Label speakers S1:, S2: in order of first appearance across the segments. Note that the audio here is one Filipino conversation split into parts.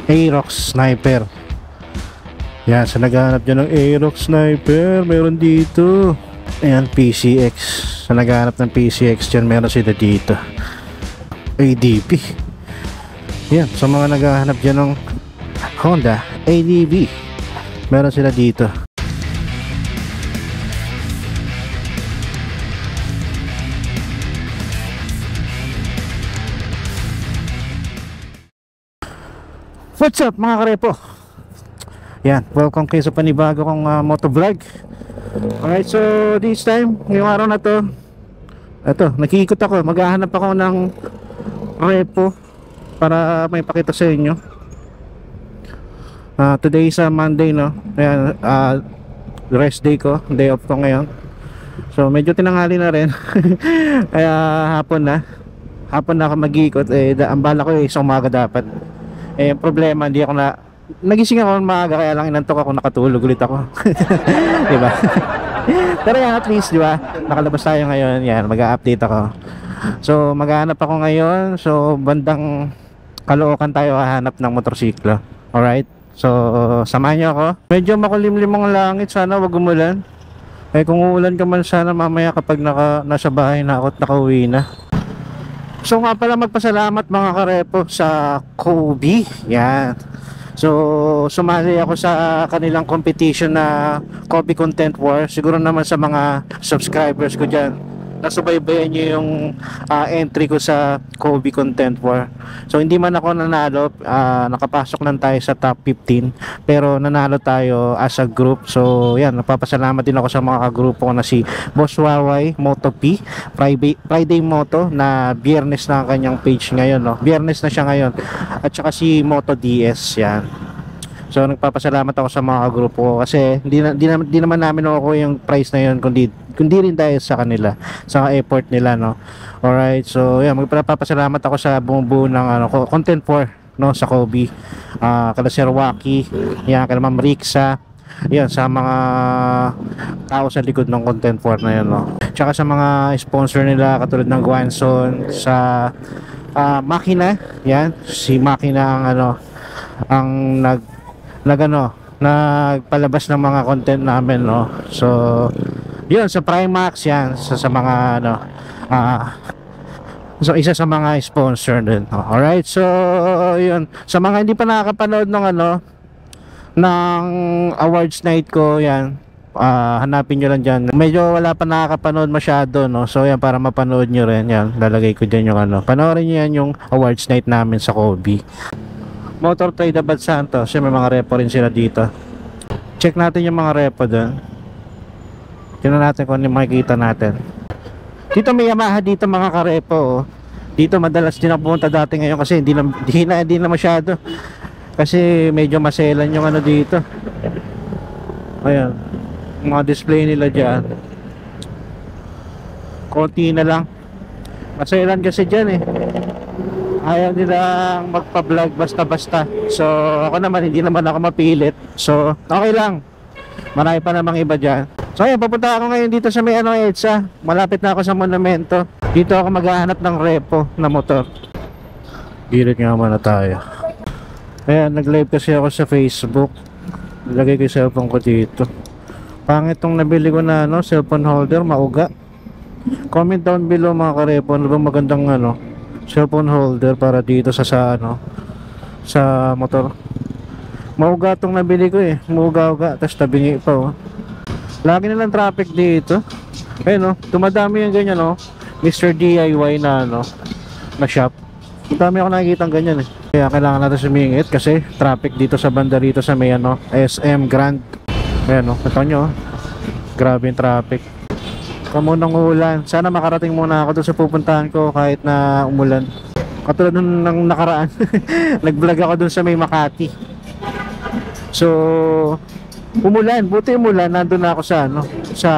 S1: Aerox Sniper. Yan, sa naghahanap dyan ng Aerox Sniper, meron dito. Ayan, PCX. Sa naghahanap ng PCX dyan, meron sila dito. ADB. Yan, sa mga naghahanap dyan ng Honda ADB, meron sila dito. What's up mga karepo? Yan, welcome kayo sa panibago kong motovlog. Alright, so this time, ngayong araw na to, eto, nakikot ako, maghahanap ako ng repo para may pakita sa inyo. Today is Monday, no? Ayan, rest day ko, day off ko ngayon. So medyo tinanghali na rin. Kaya hapon na ako mag-iikot. Ang bala ko isang umaga dapat. Yung problema, hindi ako nagising ako maaga, kaya lang inantok ako, nakatulog ulit ako. Diba? Pero yan, at least, diba, nakalabas tayo ngayon. Yan, mag-update ako. So maghahanap ako ngayon. So bandang Caloocan tayo hahanap ng motorsiklo. Alright, so samahan niyo ako. Medyo makulimlim ang langit, sana wag umulan. Kung uulan ka man, sana mamaya kapag nasa bahay na ako at nakauwi na. So nga pala, magpasalamat mga karepo sa Kobe. Yan. So sumali ako sa kanilang competition na Kobe Content War. Siguro naman sa mga subscribers ko dyan, nasubaybayan nyo yung entry ko sa Kobe Content War. So hindi man ako nanalo, nakapasok lang tayo sa top 15, pero nanalo tayo as a group. So yan, napapasalamat din ako sa mga kagrupo ko na si Boss Waway, Moto P, Friday Moto, na biyernes na ang kanyang page ngayon, no? Biyernes na siya ngayon. At saka si Moto DS, yan. So nagpapasalamat ako sa mga grupo ko kasi di naman namin ako yung price na yun, kundi rin dahil sa kanila, sa effort nila, no. Alright, so yan, magpapasalamat ako sa bumubuo ng Content War, no, sa Kobe. Kala Sir Waki, yan, kala Ma'am Rixa, yan, sa mga tao sa likod ng Content War na yun, no. Tsaka sa mga sponsor nila katulad ng Guanson, sa Makina, yan, si Makina ang nagpalabas ng mga content namin, no. So yun, sa Primax, yan, sa mga so isa sa mga sponsor din. Alright, so yun, sa mga hindi pa nakakapanood ng awards night ko, yan, hanapin nyo lang dyan. Medyo wala pa nakakapanood masyado, no. So yan, para mapanood nyo rin, yan, lalagay ko dyan yung panoorin nyo yan, yung awards night namin sa Kobe. Motor Trade Abad Santos, may mga repo rin sila dito. Check natin yung mga repo doon. Tingnan natin kung ano yung makikita natin. Dito may Yamaha dito mga karepo, oh. Dito madalas din ako pumunta dati, ngayon kasi hindi na masyado. Kasi medyo maselan yung dito. Ayan, mga display nila dyan. Konti na lang. Maselan kasi dyan, eh. Ayaw nilang magpa-vlog basta-basta. So ako naman, hindi naman ako mapilit. So okay lang, marami pa namang iba dyan. So ayan, papunta ako ngayon dito sa may EDSA. Malapit na ako sa monumento. Dito ako maghahanap ng repo na motor. Gilid nga muna tayo. Ayan, nag-live kasi ako sa Facebook. Lagay ko yung cellphone ko dito. Pangit tong nabili ko na cellphone holder, mauga. Comment down below mga karepo, ano bang magandang cellphone holder para dito sa motor. Mauga tong nabili ko, eh. Mauga-uga, tapos tabingi pa, oh. Lagi na lang traffic dito. Ayun, dumadami yung ganyan, Mr. DIY na shop. Dami ako nakikita ng ganyan, eh. Kaya kailangan natin sumingit kasi traffic dito sa banda rito sa may SM Grand. Ayan, ito nyo, grabe yung traffic. Kamunang ulan. Sana makarating muna ako doon sa pupuntahan ko kahit na umulan. Katulad nung nakaraan. Nag-vlog ako doon sa may Makati. So umulan, buti umulan, nandun na ako sa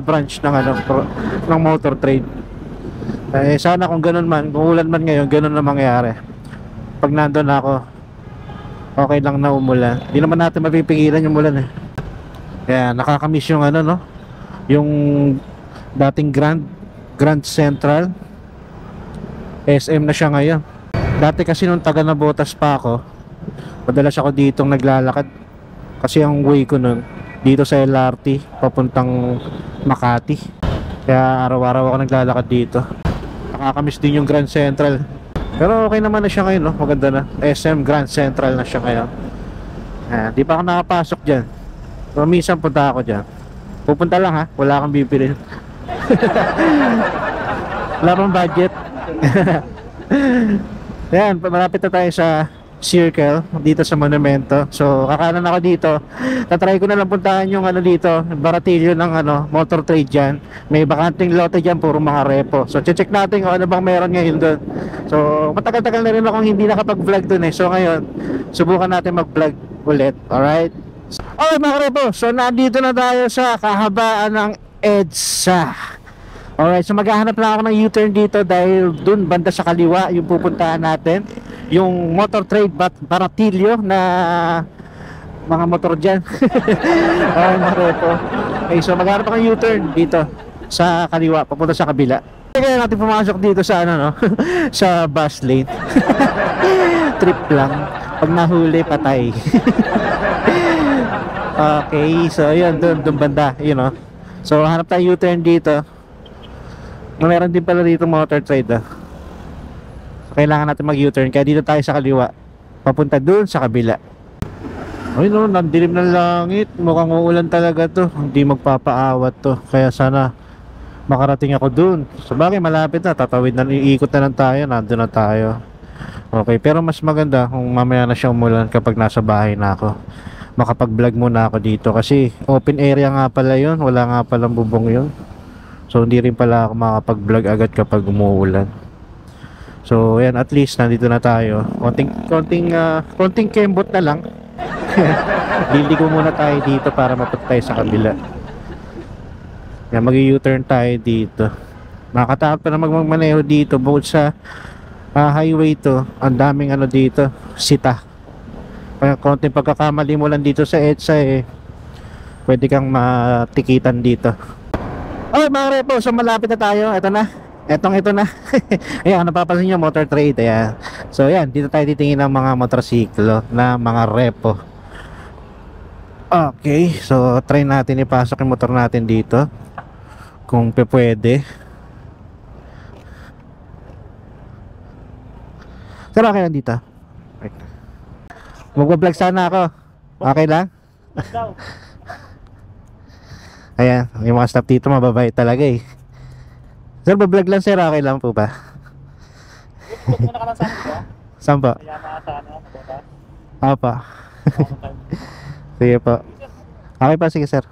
S1: branch ng Motor Trade. Sana kung ganun man, kung ulan man ngayon, ganun na mangyari. Pag nandun na ako, okay lang na umulan. Hindi naman natin mapipigilan yung umulan, eh. Kaya nakakamiss yung yung dating Grand Central. SM na siya ngayon. Dati kasi nung taga Navotas pa ako, Madalas ako ditong naglalakad kasi ang way ko nun dito sa LRT papuntang Makati. Kaya araw-araw ako naglalakad dito. Nakakamiss din yung Grand Central. Pero okay naman na siya ngayon, no? Maganda na. SM Grand Central na siya ngayon. Di pa ako nakapasok dyan. So minsan punta ako dyan. Pupunta lang ha, wala kang bibili. Wala pang budget. Ayan, malapit na tayo sa Circle dito sa Monumento. So kakanan ako dito. Tatry ko na lang puntahan yung ano dito, baratilyo ng ano, motor trade dyan. May bakanting lote dyan, puro mga repo. So check natin kung ano bang meron ngayon doon. So matagal-tagal na rin akong hindi nakapag-vlog doon eh. So ngayon, subukan natin mag-vlog ulit. Alright? Okay mga repo, so nandito na tayo sa kahabaan ng EDSA. Alright, so maghahanap lang ako ng U-turn dito dahil dun banda sa kaliwa yung pupuntahan natin, yung motor trade baratilyo na mga motor dyan. Alright mga repo. Okay, so maghahanap ako ng U-turn dito sa kaliwa, papunta sa kabila. Kaya natin pumasok dito sa ano, no? Sa bus lane. Trip lang. Pag nahuli, patay. Okay, so ayun, dun banda, you know. So hanap tayo U-turn dito. Meron din pala dito motor trade, so kailangan natin mag U-turn, kaya dito tayo sa kaliwa, papunta dun sa kabila. Ay no, nandilim ng langit. Mukhang uulan talaga to. Hindi magpapaawat to, kaya sana makarating ako dun. So bagay, malapit na, tatawid na, iikot na lang tayo, nandun na tayo. Okay, pero mas maganda kung mamaya na siya umulan kapag nasa bahay na ako. Makapag-vlog muna ako dito kasi open area nga pala yun, wala nga palang bubong yun. So hindi rin pala ako makapag-vlog agad kapag umuulan. So yan, at least nandito na tayo. Konting kembot na lang. Liligo muna tayo dito para mapunta tayo sa kabila. Yan, mag-U-turn tayo dito. Nakakatakot pa na magmaneho dito. Bukod sa highway to, ang daming ano dito, sita. Kaya konting pagkakamali mo lang dito sa EDSA eh, pwede kang matikitan dito. Okay mga repo, so malapit na tayo. Ito na, ito na. Ayan, napapansin nyo, motor trade. Ayan. So ayan, dito tayo titingin ng mga motorsiklo na mga repo. Okay, so try natin ipasok yung motor natin dito kung pwede. Sir, okay lang dito? Magbablog sana ako. Okay lang? Ayan, yung mga staff dito mababait talaga eh. Sir, bablog lang sir, okay lang po ba?
S2: Muna ka lang sa akin ba?
S1: Saan po?
S2: Kaya mga sa ano, botas.
S1: Opo. Sige po. Okay pa, sige sir.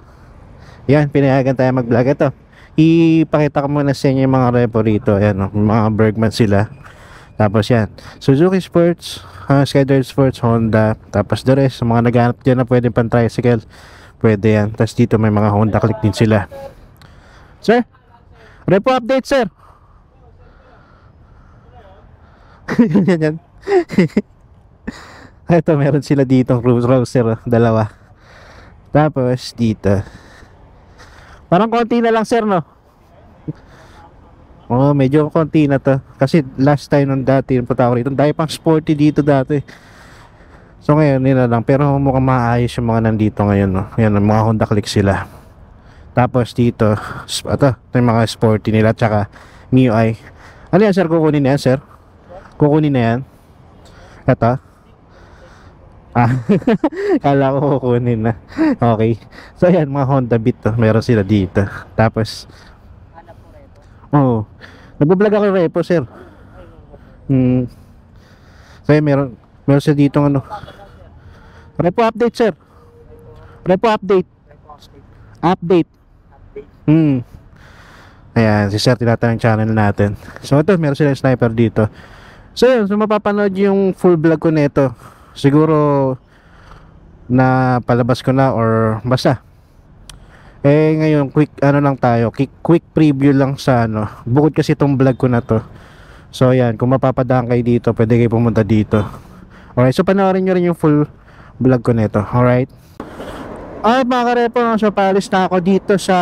S1: Yan, pinayagan tayo mag-vlog. Ito, ipakita ko muna sa inyo yung mga repo rito. Ayan, mga Bergman sila. Tapos yan, Suzuki Sports, Skydive Sports, Honda. Tapos the rest, mga naghanap dyan na pwede pang tricycle, pwede yan. Tapos dito may mga Honda Click din sila. Sir, repo update sir. Yan. Ito, meron sila dito cruise Cruiser, dalawa. Tapos dito, parang konti na lang sir, no? Oh, medyo konti na to. Kasi last time nung dati yung punta ko rito, dahil pang sporty dito dati. So ngayon, nila lang. Pero mukhang maayos yung mga nandito ngayon, no? Yan, mga Honda Click sila. Tapos dito, ito yung mga sporty nila, tsaka MIUI. Ano yan sir, kukunin na yan sir? Kukunin na yan? Ito? Kala ko kukunin na. Okay. So yan, mga Honda Beat to. Meron sila dito. Tapos nagbablog ako repo sir. So meron siya dito ano. Repo update sir. Repo update. Ayan, si sir tinatanong channel natin. So ito, meron silang sniper dito. So yun, so mapapanood yung full vlog ko nito. Siguro na palabas ko na or basta. Ngayon quick ano lang tayo, quick preview lang sa ano. Bukod kasi itong vlog ko na to. So ayan, kung mapapadaan kayo dito, pwede kayo pumunta dito. Alright, so panoorin nyo rin yung full vlog ko nito. Alright. Alright mga karepo, so paalis na ako dito sa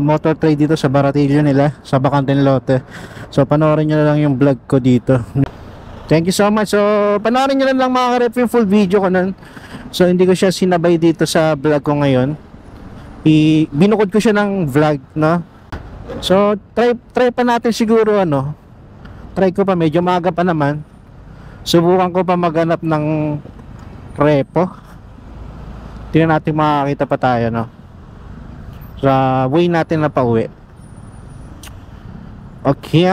S1: motor trade dito sa baratilyo nila, sa Bacanting Lote. So panoorin nyo na lang yung vlog ko dito. Thank you so much. So, panoorin nyo na lang mga karep yung full video ko nun. So, hindi ko siya sinabay dito sa vlog ko ngayon. Binukod ko siya ng vlog, no? So, try pa natin siguro, ano. Try ko pa, medyo maaga pa naman. Subukan ko pa maghanap ng repo. Tingnan natin makakita pa tayo, no? Sa way natin na pauwi. Okay.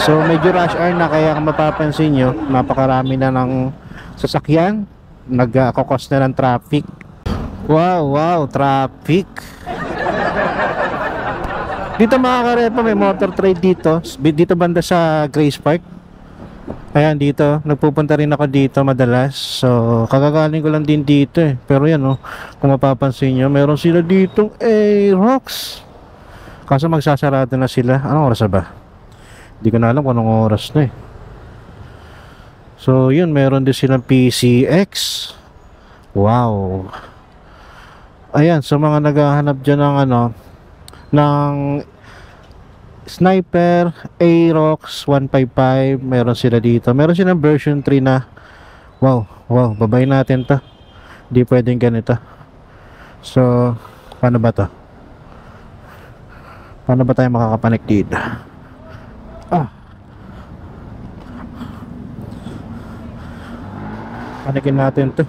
S1: So medyo rush hour na, kaya kung mapapansin nyo, napakarami na ng sasakyan, nagkakos na ng traffic. Wow, traffic. Dito mga karepa, may motor trade dito banda sa Grace Park. Ayan, dito nagpupunta rin ako dito madalas. So kagagaling ko lang din dito eh. Pero yan oh, kung mapapansin nyo, meron sila ditong Aerox. Kaso magsasarado na sila. Anong oras na ba? Hindi ko na alam kung anong oras na eh. So yun, meron din silang PCX. Wow. Ayan, sa mga naghahanap dyan ng ano, ng Sniper Aerox 155, meron sila dito. Meron silang version 3 na wow, babayin natin to. Hindi pwedeng ganito. So paano ba to? Paano ba tayo makakapanik dito? Panikin natin to.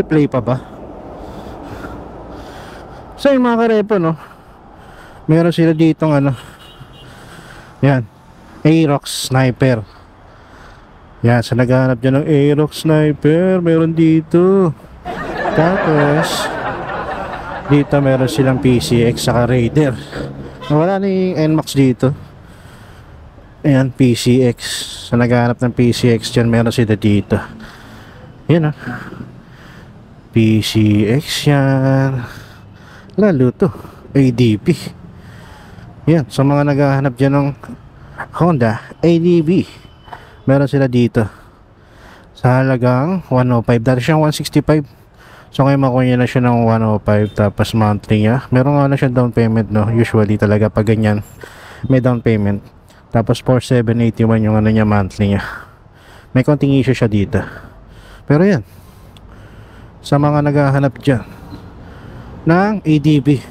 S1: Play pa ba? So yung mga karepo, no, meron sila ditong ano, yan, Aerox Sniper. Yan, sa naghahanap dyan ng Aerox Sniper, meron dito. Tapos dito meron silang PCX saka Raider. Wala na yung NMAX dito. Ayan, PCX. Sa naghahanap ng PCX dyan, meron sila dito. Yan ah, PCX yan. Lalo to ADB. Yan, sa mga naghahanap dyan ng Honda ADB, meron sila dito sa halagang 105. Dati siyang 165. So ngayon makuha niya na siya ng 105. Tapos monthly niya, meron nga na siya down payment, no? Usually talaga pag ganyan may down payment. Tapos 4781 yung ano niya, monthly niya. May konting issue siya dito. Pero yan, sa mga naghahanap dyan ng ADB.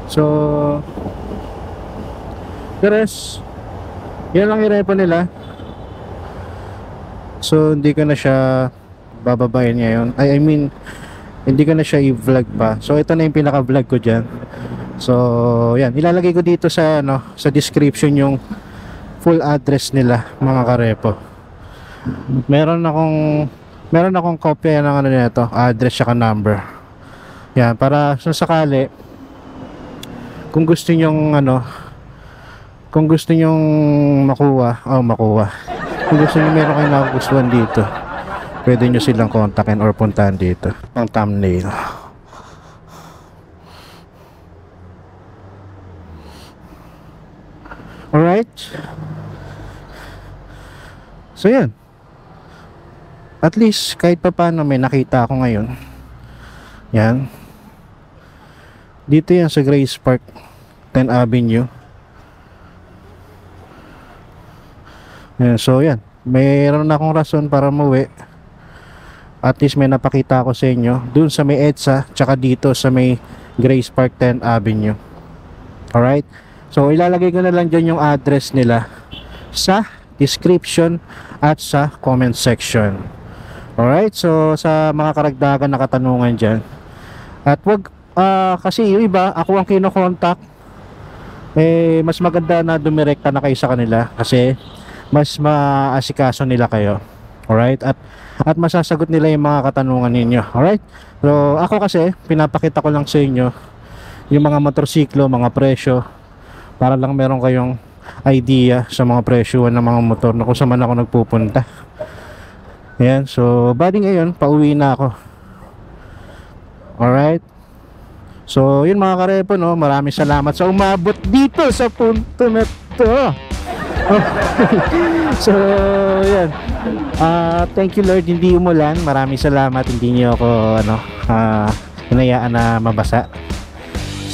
S1: So the rest, yan lang i-repo nila. So hindi ko na siya bababayin ngayon. I mean, hindi ko na siya i-vlog pa. So ito na yung pinaka-vlog ko dyan. So yan, ilalagay ko dito sa ano, sa description yung full address nila mga karepo. Meron akong kopya ng ano nito, address saka number. Yan, para sa sakali kung gusto nyong ano, kung gusto nyong makuha. Kung gusto nyo meron kayong nagustuhan dito, pwede nyo silang kontakin or puntahan dito ang thumbnail. Alright, so yan, at least kahit pa paano may nakita ako ngayon. Yan, dito yan sa Grace Park 10 Avenue. Yan, so yan, mayroon akong rason para umuwi. At least may napakita ako sa inyo dun sa may EDSA, tsaka dito sa may Grace Park 10 Avenue. Alright, so ilalagay ko na lang dyan yung address nila sa description at sa comment section. Alright, so sa mga karagdagan na katanungan dyan, at wag kasi yung iba, ako ang kinokontak, eh mas maganda na dumirekta na kayo sa kanila kasi mas maasikaso nila kayo. Alright, at masasagot nila yung mga katanungan ninyo. Alright, so ako kasi pinapakita ko lang sa inyo yung mga motorsiklo, mga presyo, para lang meron kayong idea sa mga presyo ng mga motor na kung saan man ako nagpupunta. Ayan, so bali ngayon pauwi na ako. Alright, so yun mga karepo, no, maraming salamat sa umabot dito sa punto na to. So, yan. Thank you Lord, hindi umulan. Maraming salamat, hindi niyo ako hinayaan na mabasa.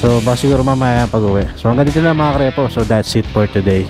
S1: So, baka siguro mamaya pag-uwi. So, hanggang dito lang mga krepo. So, that's it for today.